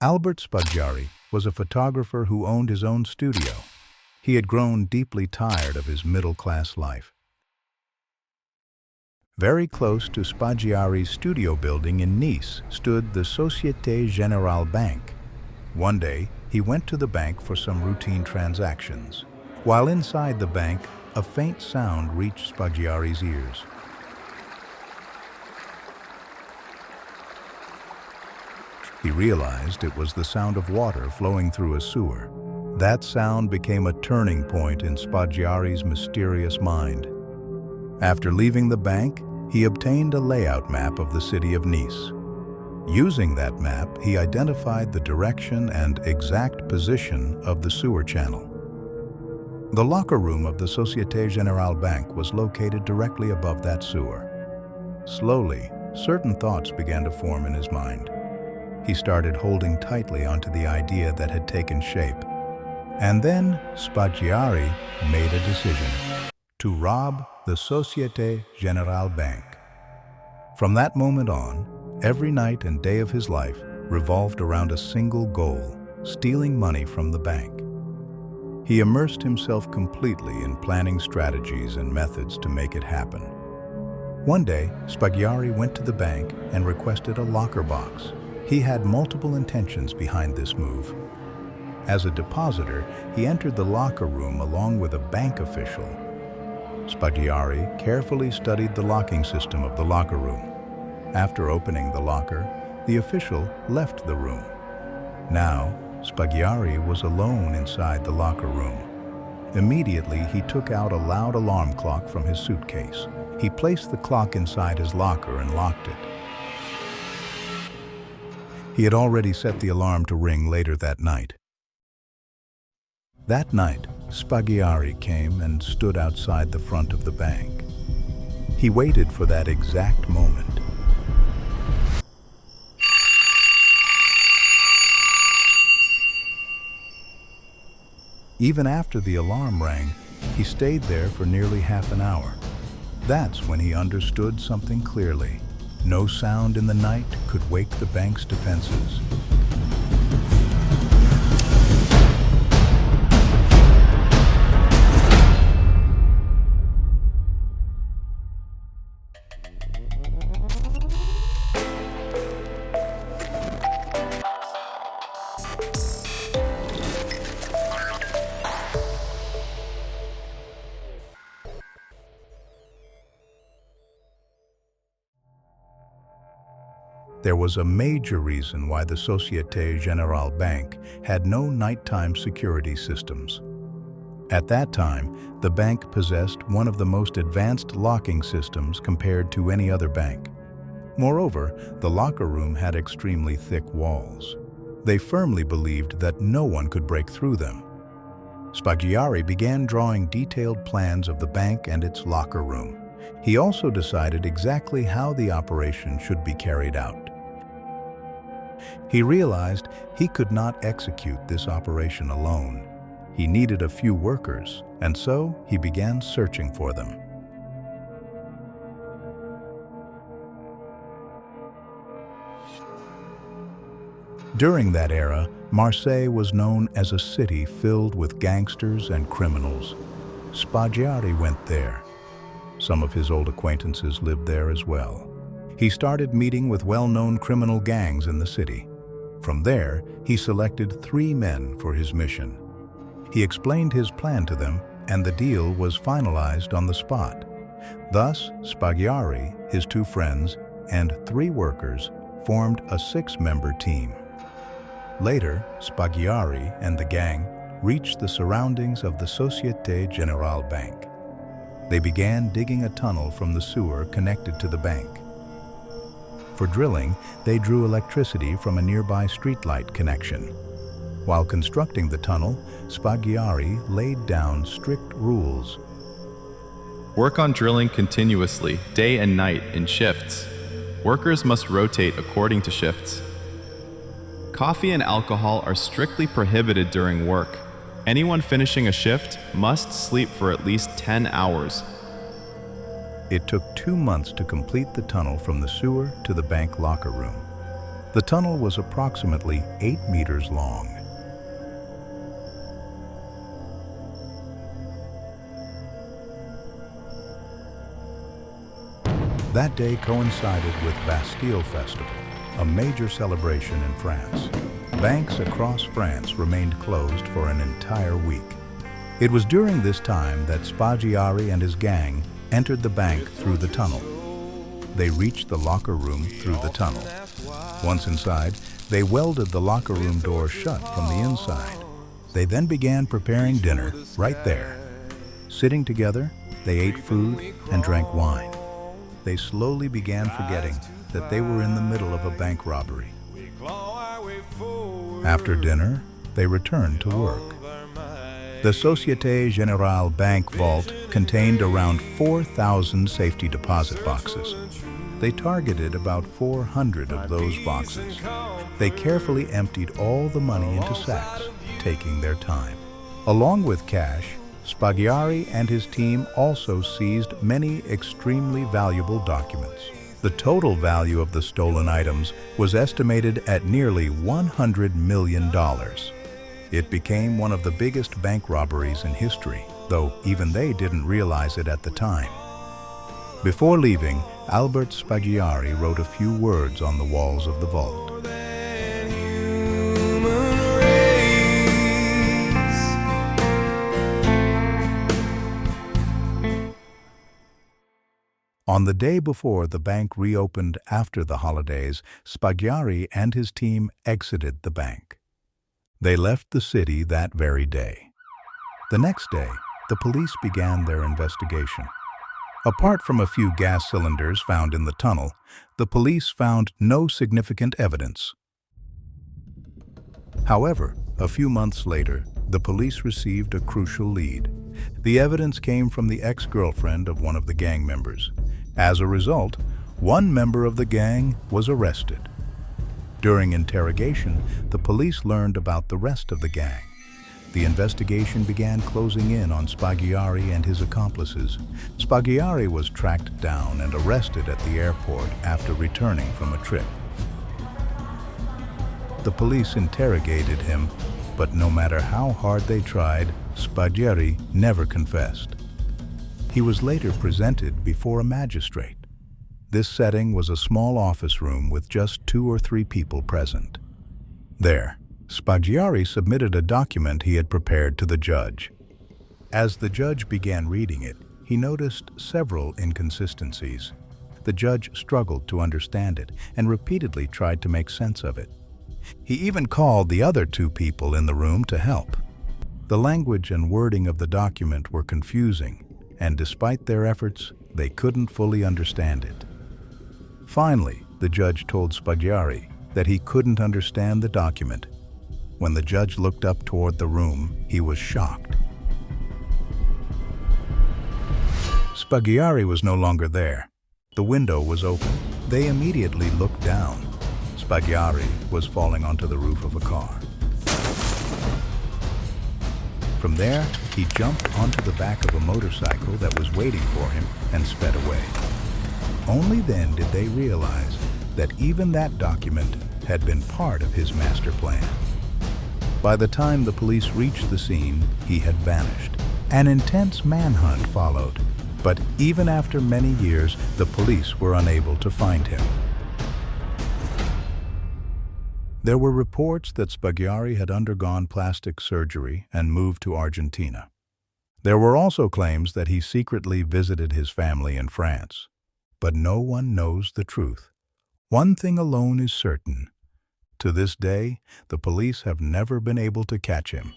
Albert Spaggiari was a photographer who owned his own studio. He had grown deeply tired of his middle-class life. Very close to Spaggiari's studio building in Nice stood the Société Générale bank. One day, he went to the bank for some routine transactions. While inside the bank, a faint sound reached Spaggiari's ears. He realized it was the sound of water flowing through a sewer. That sound became a turning point in Spaggiari's mysterious mind. After leaving the bank, he obtained a layout map of the city of Nice. Using that map, he identified the direction and exact position of the sewer channel. The locker room of the Société Générale bank was located directly above that sewer. Slowly, certain thoughts began to form in his mind. He started holding tightly onto the idea that had taken shape. And then Spaggiari made a decision to rob the Société Générale bank. From that moment on, every night and day of his life revolved around a single goal: stealing money from the bank. He immersed himself completely in planning strategies and methods to make it happen. One day, Spaggiari went to the bank and requested a locker box. He had multiple intentions behind this move. As a depositor, he entered the locker room along with a bank official. Spaggiari carefully studied the locking system of the locker room. After opening the locker, the official left the room. Now, Spaggiari was alone inside the locker room. Immediately, he took out a loud alarm clock from his suitcase. He placed the clock inside his locker and locked it. He had already set the alarm to ring later that night. That night, Spaggiari came and stood outside the front of the bank. He waited for that exact moment. Even after the alarm rang, he stayed there for nearly half an hour. That's when he understood something clearly. No sound in the night could wake the bank's defenses. There was a major reason why the Société Générale bank had no nighttime security systems. At that time, the bank possessed one of the most advanced locking systems compared to any other bank. Moreover, the locker room had extremely thick walls. They firmly believed that no one could break through them. Spaggiari began drawing detailed plans of the bank and its locker room. He also decided exactly how the operation should be carried out. He realized he could not execute this operation alone. He needed a few workers, and so he began searching for them. During that era, Marseille was known as a city filled with gangsters and criminals. Spaggiari went there. Some of his old acquaintances lived there as well. He started meeting with well-known criminal gangs in the city. From there, he selected 3 men for his mission. He explained his plan to them, and the deal was finalized on the spot. Thus, Spaggiari, his 2 friends, and 3 workers formed a 6-member team. Later, Spaggiari and the gang reached the surroundings of the Société Générale bank. They began digging a tunnel from the sewer connected to the bank. For drilling, they drew electricity from a nearby streetlight connection. While constructing the tunnel, Spaggiari laid down strict rules. Work on drilling continuously, day and night, in shifts. Workers must rotate according to shifts. Coffee and alcohol are strictly prohibited during work. Anyone finishing a shift must sleep for at least 10 hours. It took 2 months to complete the tunnel from the sewer to the bank locker room. The tunnel was approximately 8 meters long. That day coincided with Bastille Festival, a major celebration in France. Banks across France remained closed for an entire week. It was during this time that Spaggiari and his gang entered the bank through the tunnel. They reached the locker room through the tunnel. Once inside, they welded the locker room door shut from the inside. They then began preparing dinner right there. Sitting together, they ate food and drank wine. They slowly began forgetting that they were in the middle of a bank robbery. After dinner, they returned to work. The Société Générale bank vault contained around 4,000 safety deposit boxes. They targeted about 400 of those boxes. They carefully emptied all the money into sacks, taking their time. Along with cash, Spaggiari and his team also seized many extremely valuable documents. The total value of the stolen items was estimated at nearly $100 million. It became one of the biggest bank robberies in history, though even they didn't realize it at the time. Before leaving, Albert Spaggiari wrote a few words on the walls of the vault. On the day before the bank reopened after the holidays, Spaggiari and his team exited the bank. They left the city that very day. The next day, the police began their investigation. Apart from a few gas cylinders found in the tunnel, the police found no significant evidence. However, a few months later, the police received a crucial lead. The evidence came from the ex-girlfriend of one of the gang members. As a result, one member of the gang was arrested. During interrogation, the police learned about the rest of the gang. The investigation began closing in on Spaggiari and his accomplices. Spaggiari was tracked down and arrested at the airport after returning from a trip. The police interrogated him, but no matter how hard they tried, Spaggiari never confessed. He was later presented before a magistrate. This setting was a small office room with just 2 or 3 people present. There, Spaggiari submitted a document he had prepared to the judge. As the judge began reading it, he noticed several inconsistencies. The judge struggled to understand it and repeatedly tried to make sense of it. He even called the other 2 people in the room to help. The language and wording of the document were confusing, and despite their efforts, they couldn't fully understand it. Finally, the judge told Spaggiari that he couldn't understand the document. When the judge looked up toward the room, he was shocked. Spaggiari was no longer there. The window was open. They immediately looked down. Spaggiari was falling onto the roof of a car. From there, he jumped onto the back of a motorcycle that was waiting for him and sped away. Only then did they realize that even that document had been part of his master plan. By the time the police reached the scene, he had vanished. An intense manhunt followed, but even after many years, the police were unable to find him. There were reports that Spaggiari had undergone plastic surgery and moved to Argentina. There were also claims that he secretly visited his family in France. But no one knows the truth. One thing alone is certain. To this day, the police have never been able to catch him.